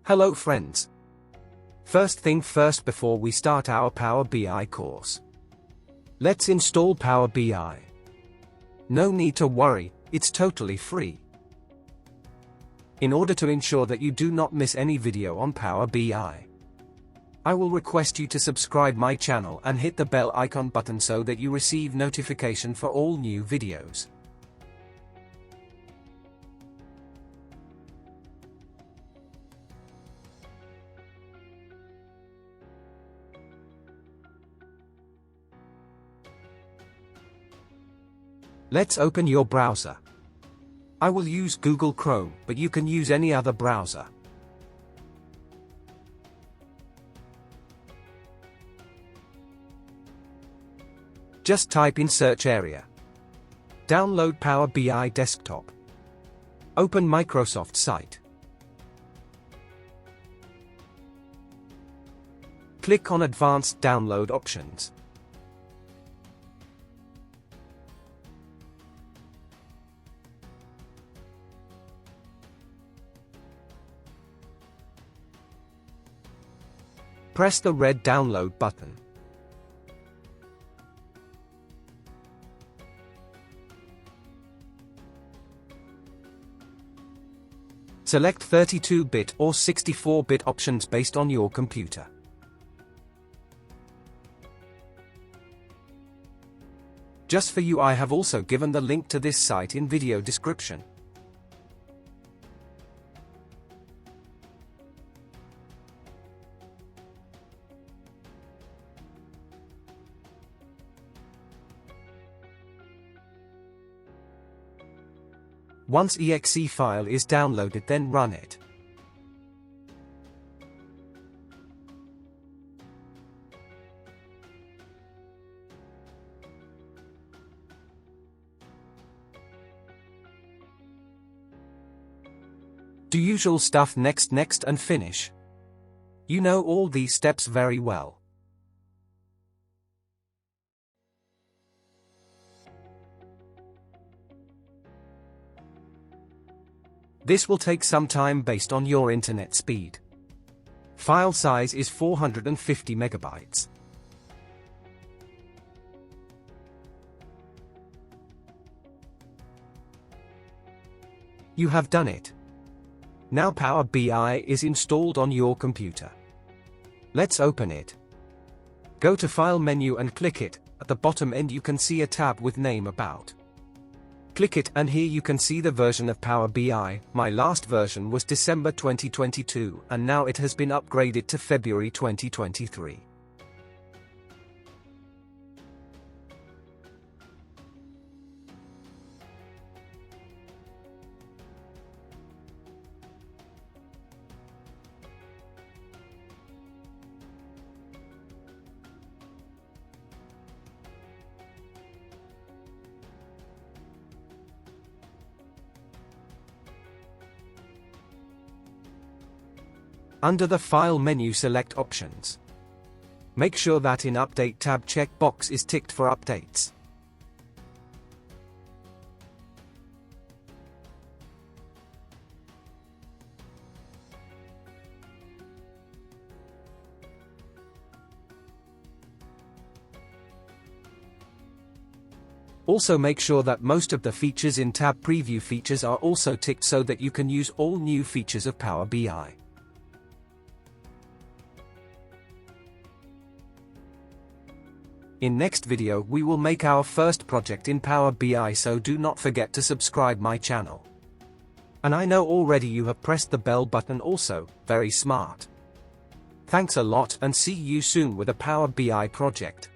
Hello friends. First thing first, before we start our Power BI course, let's install Power BI. No need to worry, it's totally free. In order to ensure that you do not miss any video on Power BI, I will request you to subscribe my channel and hit the bell icon button so that you receive notification for all new videos. Let's open your browser. I will use Google Chrome, but you can use any other browser. Just type in search area. Download Power BI Desktop. Open Microsoft site. Click on Advanced Download Options. Press the red download button. Select 32-bit or 64-bit options based on your computer. Just for you, I have also given the link to this site in video description. Once exe file is downloaded, then run it. Do usual stuff, next and finish. You know all these steps very well. This will take some time based on your internet speed. File size is 450 megabytes. You have done it. Now Power BI is installed on your computer. Let's open it. Go to File menu and click it. At the bottom end you can see a tab with name About. Click it, and here you can see the version of Power BI. My last version was December 2022, and now it has been upgraded to February 2023. Under the File menu, select Options. Make sure that in Update tab checkbox is ticked for updates. Also make sure that most of the features in tab Preview features are also ticked so that you can use all new features of Power BI. In next video we will make our first project in Power BI, so do not forget to subscribe my channel. And I know already you have pressed the bell button also, very smart. Thanks a lot, and see you soon with a Power BI project.